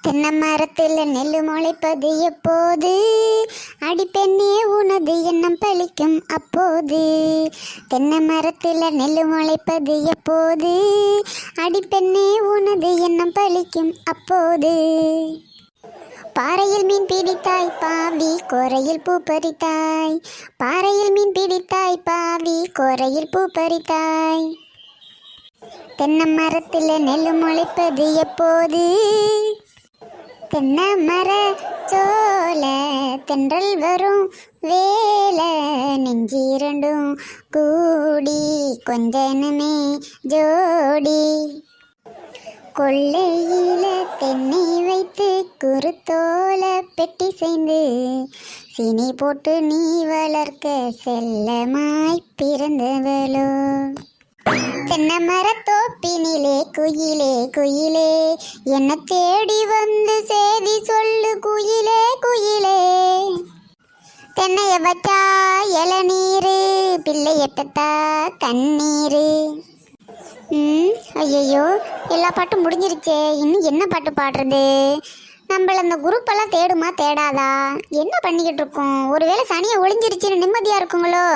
தென்னை மரத்தில் நெல்லு முளைப்பது எப்போது? அடிப்பெண்ணே உனது எண்ணம் பழிக்கும் அப்போது. தென்னை மரத்தில் நெல்லு முளைப்பது எப்போது? அடிப்பெண்ணே உனது எண்ணம் பழிக்கும் அப்போது. பாறையில் மீன் பிடித்தாய் பாவி கோரையில் பூ பறித்தாய். பாறையில் மீன் பிடித்தாய் பாவி கோரையில் பூ பறித்தாய். தென்னை மரத்தில் நெல்லு முளைப்பது எப்போது? தென்னை மர சோல தென்றல் வரும் வேல நெஞ்சிரண்டும் கூடி கொஞ்சனமே ஜோடி. கொள்ளையில தென்னை வைத்து குருத்தோல பெட்டி செய்து சீனி போட்டு நீ வளர்க்க செல்லமாய் பிறந்தவளோ. தென்னை மரத்தோப்பினிலே குயிலே குயிலே என்ன தேடி வந்து சேதி சொல்லு குயிலே குயிலே. தென்னைய வச்சா இளநீரு பிள்ளையட்டத்தா கண்ணீரு. ஐயோ எல்லா பாட்டும் முடிஞ்சிருச்சே, இன்னும் என்ன பாட்டு பாடுறது? நம்மள அந்த குரூப்பெல்லாம் தேடுமா தேடாதா? என்ன பண்ணிக்கிட்டு இருக்கோம்? ஒருவேளை சனியை ஒளிஞ்சிருச்சுன்னு நிம்மதியாக இருக்குங்களோ?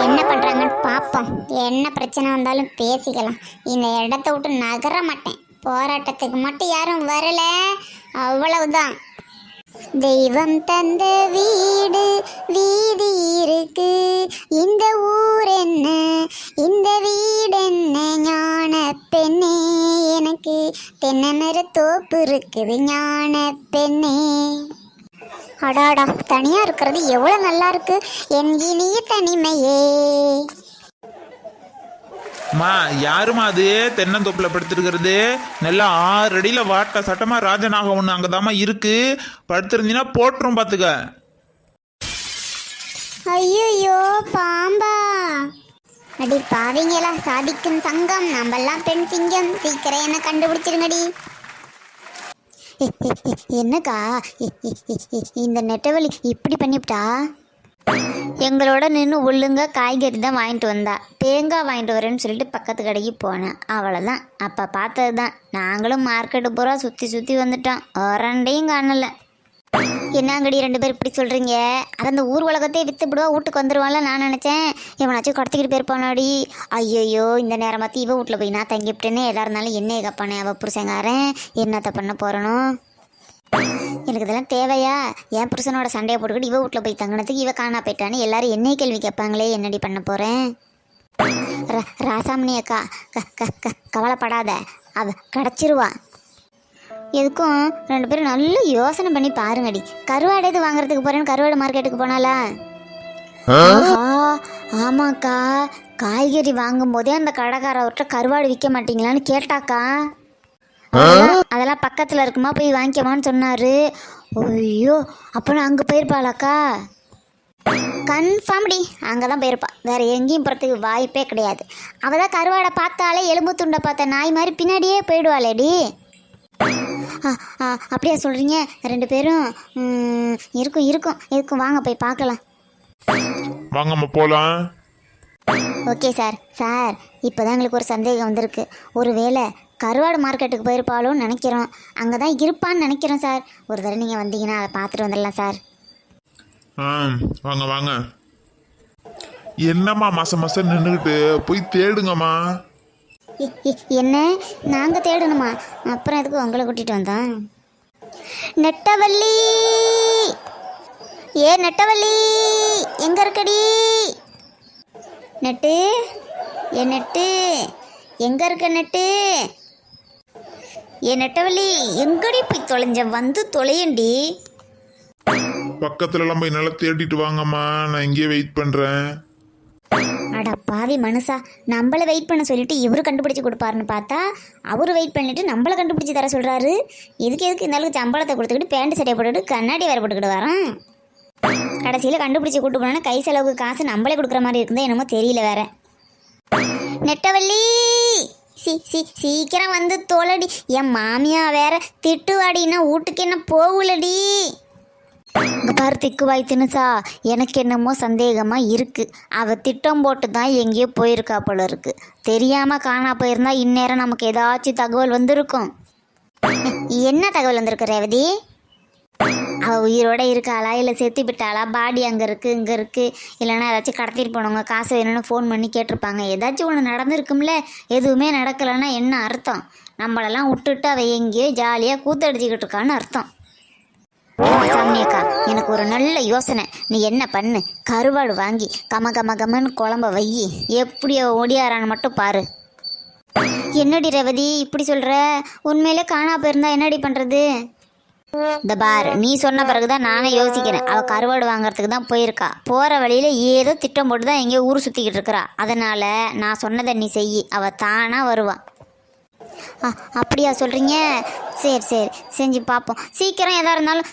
என்ன பண்ணுறாங்கன்னு பார்ப்போம். என்ன பிரச்சனை வந்தாலும் பேசிக்கலாம். இந்த இடத்த விட்டு நகர மாட்டேன். போராட்டத்துக்கு மட்டும் யாரும் வரல, அவ்வளவுதான். தெய்வம் தந்த வீடு வீதி இருக்கு, இந்த ஊர் என்ன இந்த வீடு என்ன ஞான பெண்ணே. எனக்கு தென்னை மர தோப்பு இருக்குது ஞான பெண்ணே. அடாடா, தனியா இருக்கிறது எவ்வளவு நல்லா இருக்கு என் இனிய தனிமையே. மா யாருமா அது தென்னந்தோப்புல படுத்துருக்கிறது? நல்லா 6 அடியில் வாட்ட சட்டமா ராஜநாகம் ஒன்று அங்கதாம்மா இருக்கு. படுத்திருந்தீங்கன்னா போட்டுரும் பார்த்துக்க. ஐயோ பாம்பா! அடி பாவிங்களா, சாதிக்கும் சங்கம், நம்மெல்லாம் பெண் சிங்கம், சீக்கிரம் என்ன கண்டுபிடிச்சிருங்கடி. என்னக்கா இந்த நெட்டவழி இப்படி பண்ணிவிட்டா? எங்களோட நின்று ஒழுங்கா காய்கறி தான் வாங்கிட்டு வந்தா. தேங்காய் வாங்கிட்டு வரேன்னு சொல்லிட்டு பக்கத்து கடைக்கு போனேன். அவ்வளோதான். அப்போ பார்த்தது தான். நாங்களும் மார்க்கெட்டு பூரா சுற்றி வந்துட்டோம். ஒரண்டையும் காணலை. என்னங்கடி 2 பேர் இப்படி சொல்கிறீங்க? அதை அந்த ஊர் உலகத்தையே விற்றுப்பிடுவா, வீட்டுக்கு வந்துடுவான்ல நான் நினச்சேன். இவனாச்சும் கடத்திக்கிட்டு போயிருப்பானாடி. ஐயோ, இந்த நேரம் பார்த்து இவ வீட்டில் போய் நான் தங்கிவிட்டேன்னு எல்லா இருந்தாலும் என்னைய கப்பானே. அவள் புருஷங்காரன் என்னத்தை பண்ண போகிறனோ? எனக்கு இதெல்லாம் தேவையா? என் புருஷனோட சண்டையை போட்டுக்கிட்டு இவ வீட்டில் போய் தங்கினதுக்கு இவ காணா போயிட்டான்னு எல்லாரும் என்னைய கேள்வி கேட்பாங்களே. என்னடி பண்ண போகிறேன்? ராசாமணி அக்கா, கவலைப்படாத, அவ கிடச்சிருவா. எதுக்கும் 2 பேரும் நல்ல யோசனை பண்ணி பாருங்கடி. கருவாடு எது வாங்குறதுக்கு போறேன்னு கருவாடு மார்க்கெட்டுக்கு போனாலா? ஆமாக்கா, காய்கறி வாங்கும் போதே அந்த கடைக்காரவர்கிட்ட கருவாடு விற்க மாட்டீங்களான்னு கேட்டாக்கா. அதெல்லாம் பக்கத்தில் இருக்குமா, போய் வாங்கிக்கமான்னு சொன்னாரு. ஐயோ, அப்போ நான் அங்கே போயிருப்பாளாக்கா? கன்ஃபார்ம்டி, அங்கே தான் போயிருப்பா. வேறு எங்கேயும் போகிறதுக்கு வாய்ப்பே கிடையாது. அவள் தான் கருவாடை பார்த்தாலே எலும்பு துண்டை பார்த்த நாய் மாதிரி பின்னாடியே போயிடுவாளேடி. அப்படியா சொல்கிறீங்க? 2 பேரும் இருக்கும் வாங்க போய் பார்க்கலாம். வாங்கம்மா போகலாம். Okay sir. இப்போ தான் எங்களுக்கு ஒரு சந்தேகம் வந்திருக்கு. ஒருவேளை கருவாடு மார்க்கெட்டுக்கு போயிருப்பாளோன்னு நினைக்கிறோம். அங்கே தான் இருப்பான்னு நினைக்கிறோம் சார். ஒரு தடவை நீங்கள் வந்தீங்கன்னா அதை பார்த்துட்டு வந்துடலாம் சார். வாங்க வாங்க. என்னம்மா மாசம் நின்றுக்கிட்டு போய் தேடுங்கம்மா. என்ன நாங்கள் தேடணுமா? அப்புறம் எதுக்கு உங்களை கூட்டிகிட்டு வந்தோம்? நெட்டவள்ளி, நெட்டவள்ளி எங்கே இருக்கடி? நெட்டு, நெட்டு எங்கே இருக்க? நெட்டு, நெட்டவள்ளி எங்கடி போய் தொலைஞ்ச? வந்து தொலையண்டி. பக்கத்துலலாம் போய் நல்லா தேடிட்டு வாங்கம்மா, நான் இங்கேயே வெயிட் பண்ணுறேன். அட பாவி மனுஷா, நம்மளை வெயிட் பண்ண சொல்லிட்டு இவரு கண்டுபிடிச்சி கொடுப்பாருன்னு பார்த்தா அவரு வெயிட் பண்ணிட்டு நம்மளை கண்டுபிடிச்சி தர சொல்கிறாரு. எதுக்கு இந்த அளவுக்கு சம்பளத்தை கொடுத்துக்கிட்டு பேண்ட் சட்டையை போட்டுக்கிட்டு கண்ணாடி வேறு போட்டுக்கிட்டு வரான். கடைசியில் கண்டுபிடிச்சி கூட்டு போனோன்னா கை செலவுக்கு காசு நம்மளே கொடுக்குற மாதிரி இருக்குதா என்னமோ தெரியல வேற. நெட்டவள்ளி சீக்கிரம் வந்து தோலடி. என் மாமியா வேற திட்டுவாடின்னா வீட்டுக்கு என்ன போகலடி. இங்கே பாரு திக்குவாய் தினுசா, எனக்கு என்னமோ சந்தேகமாக இருக்குது. அவள் திட்டம் போட்டு தான் எங்கேயோ போயிருக்கா போல இருக்குது. தெரியாமல் காணா போயிருந்தா இந்நேரம் நமக்கு ஏதாச்சும் தகவல் வந்திருக்கும். என்ன தகவல் வந்திருக்கு ரேவதி? அவள் உயிரோட இருக்காளா இல்லை செத்து விட்டாளா? பாடி அங்கே இருக்குது இங்கே இருக்குது, இல்லைன்னா ஏதாச்சும் கடத்திட்டு போனவங்க காசு வேணும்னு ஃபோன் பண்ணி கேட்டிருப்பாங்க. ஏதாச்சும் ஒன்று நடந்திருக்கும்ல. எதுவுமே நடக்கலைன்னா என்ன அர்த்தம்? நம்மளெல்லாம் விட்டுட்டு அவள் எங்கேயோ ஜாலியாக கூத்தடிச்சிக்கிட்டு இருக்கான்னு அர்த்தம். சாமியக்கா, எனக்கு ஒரு நல்ல யோசனை. நீ என்ன பண்ணு, கருவாடு வாங்கி கமன்னு குழம்ப வை. எப்படி அவள் ஓடியாரான்னு மட்டும் பாரு. என்னடி ரேவதி இப்படி சொல்கிற? உண்மையிலே காணா போயிருந்தா என்னடி பண்ணுறது? இந்த பார், நீ சொன்ன பிறகுதான் நானே யோசிக்கிறேன். அவள் கருவாடு வாங்குறதுக்கு தான் போயிருக்கா. போகிற வழியில் ஏதோ திட்டம் போட்டு தான் எங்கேயோ ஊர் சுற்றிக்கிட்டு இருக்கிறா. அதனால் நான் சொன்னதை நீ செய், அவள் தானாக வருவான். அப்படியா சொல்கிறீங்க? சரி சரி, செஞ்சு பார்ப்போம். சீக்கிரம் எதாக இருந்தாலும்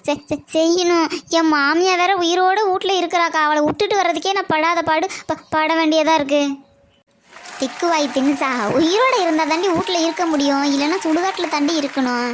செய்யணும். என் மாமியா வேற உயிரோடு வீட்டில் இருக்கிறாக்கா. அவளை விட்டுட்டு வர்றதுக்கே நான் படாத பாடு பட வேண்டியதாக இருக்குது. திக்குவாய் தின்னுசா, உயிரோடு இருந்தால் தாண்டி வீட்டில் இருக்க முடியும், இல்லைன்னா சுடுகாட்டில் தாண்டி இருக்கணும்.